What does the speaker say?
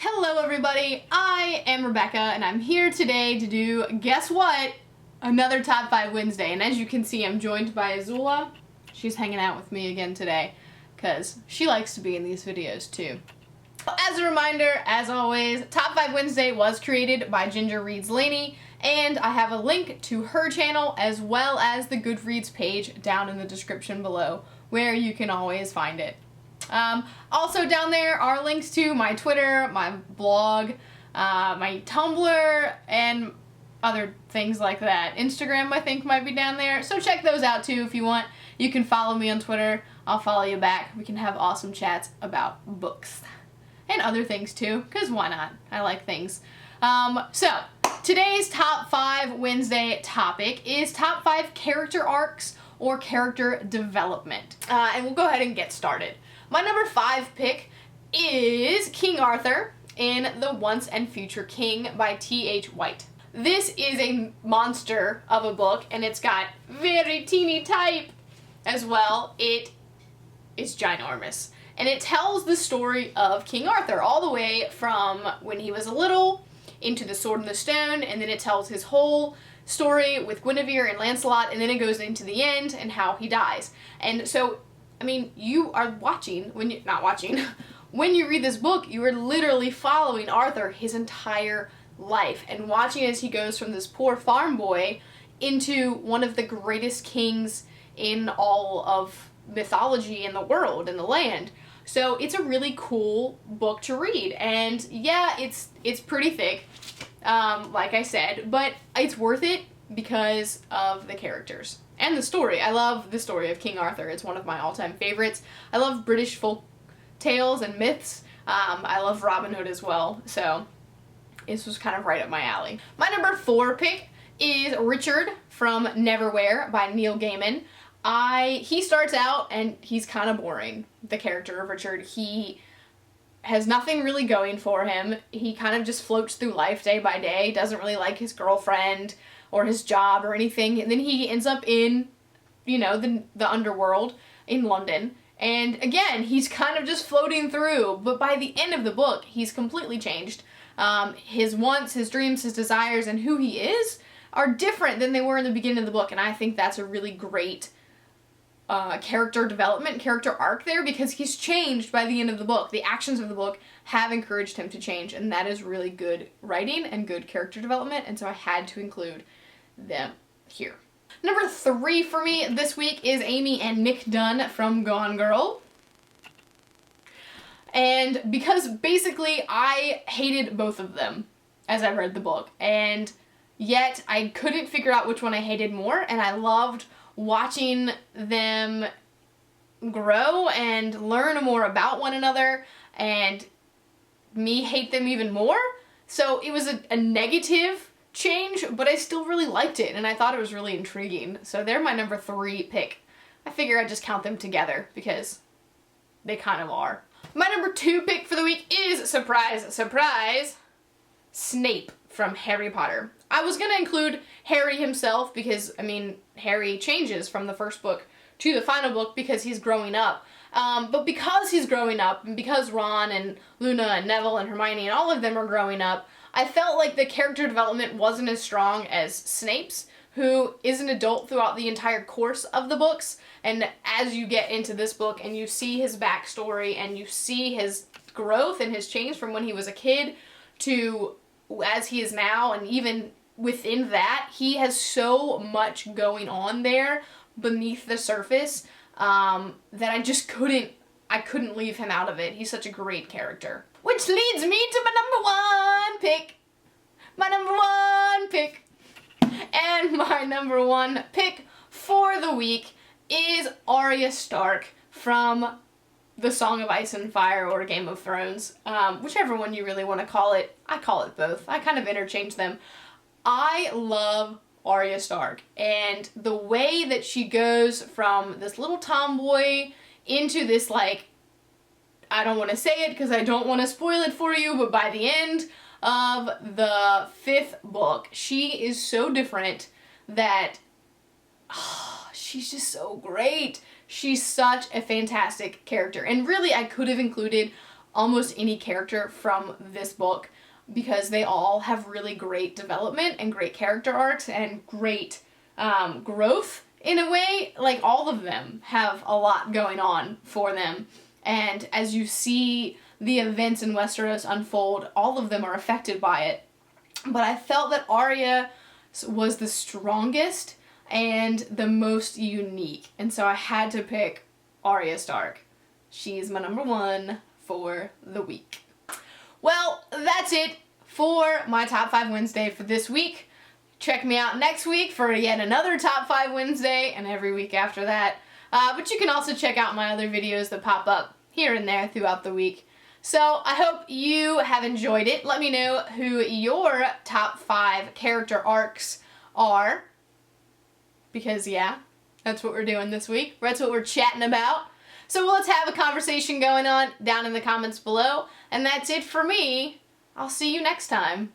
Hello everybody, I am Rebecca and I'm here today to do, guess what, another Top 5 Wednesday. And as you can see, I'm joined by Azula. She's hanging out with me again today because she likes to be in these videos too. As a reminder, as always, Top 5 Wednesday was created by Ginger Reads Laney, and I have a link to her channel as well as the Goodreads page down in the description below where you can always find it. Also down there are links to my Twitter, my blog, my Tumblr, and other things like that. Instagram I think might be down there, so check those out too if you want. You can follow me on Twitter, I'll follow you back. We can have awesome chats about books. And other things too, because why not? I like things. So, today's Top 5 Wednesday topic is Top 5 Character Arcs or Character Development. And we'll go ahead and get started. My number 5 pick is King Arthur in The Once and Future King by T.H. White. This is a monster of a book, and it's got very teeny type as well. It is ginormous. And it tells the story of King Arthur all the way from when he was little into The Sword and the Stone, and then it tells his whole story with Guinevere and Lancelot, and then it goes into the end and how he dies. And so, I mean, you are watching, when you, not watching, when you read this book, you are literally following Arthur his entire life and watching as he goes from this poor farm boy into one of the greatest kings in all of mythology in the world, in the land. So it's a really cool book to read, and yeah, it's pretty thick, like I said, but it's worth it because of the characters and the story. I love the story of King Arthur. It's one of my all-time favorites. I love British folk tales and myths. I love Robin Hood as well, so this was kind of right up my alley. My number 4 pick is Richard from Neverwhere by Neil Gaiman. He starts out and he's kind of boring, the character of Richard. He has nothing really going for him. He kind of just floats through life day by day, doesn't really like his girlfriend or his job or anything, and then he ends up in, you know, the underworld in London, and again, he's kind of just floating through, but by the end of the book, he's completely changed. His wants, his dreams, his desires, and who he is are different than they were in the beginning of the book, and I think that's a really great character development, character arc there, because he's changed by the end of the book. The actions of the book have encouraged him to change, and that is really good writing and good character development, and so I had to include them here. Number 3 for me this week is Amy and Nick Dunn from Gone Girl. And because basically I hated both of them as I read the book, and yet I couldn't figure out which one I hated more, and I loved watching them grow and learn more about one another and me hate them even more. So it was a negative change, but I still really liked it and I thought it was really intriguing. So they're my number 3 pick. I figure I'd just count them together because they kind of are. My number 2 pick for the week is, surprise, surprise, Snape from Harry Potter. I was going to include Harry himself because, I mean, Harry changes from the first book to the final book because he's growing up. But because he's growing up, and because Ron and Luna and Neville and Hermione and all of them are growing up, I felt like the character development wasn't as strong as Snape's, who is an adult throughout the entire course of the books. And as you get into this book and you see his backstory and you see his growth and his change from when he was a kid to as he is now, and even within that, he has so much going on there beneath the surface that I just couldn't leave him out of it. He's such a great character. Which leads me to my number 1 pick. My number 1 pick. And my number 1 pick for the week is Arya Stark from The Song of Ice and Fire or Game of Thrones, whichever one you really want to call it. I call it both. I kind of interchange them. I love Arya Stark, and the way that she goes from this little tomboy into this, like, I don't want to say it because I don't want to spoil it for you, but by the end of the 5th book, she is so different that she's just so great. She's such a fantastic character, and really I could have included almost any character from this book because they all have really great development and great character arcs and great growth in a way. Like, all of them have a lot going on for them. And as you see the events in Westeros unfold, all of them are affected by it. But I felt that Arya was the strongest and the most unique. And so I had to pick Arya Stark. She's my number one for the week. Well, that's it for my Top 5 Wednesday for this week. Check me out next week for yet another Top 5 Wednesday, and every week after that. But you can also check out my other videos that pop up here and there throughout the week. So I hope you have enjoyed it. Let me know who your top 5 character arcs are. Because yeah, that's what we're doing this week. That's what we're chatting about. So let's have a conversation going on down in the comments below. And that's it for me. I'll see you next time.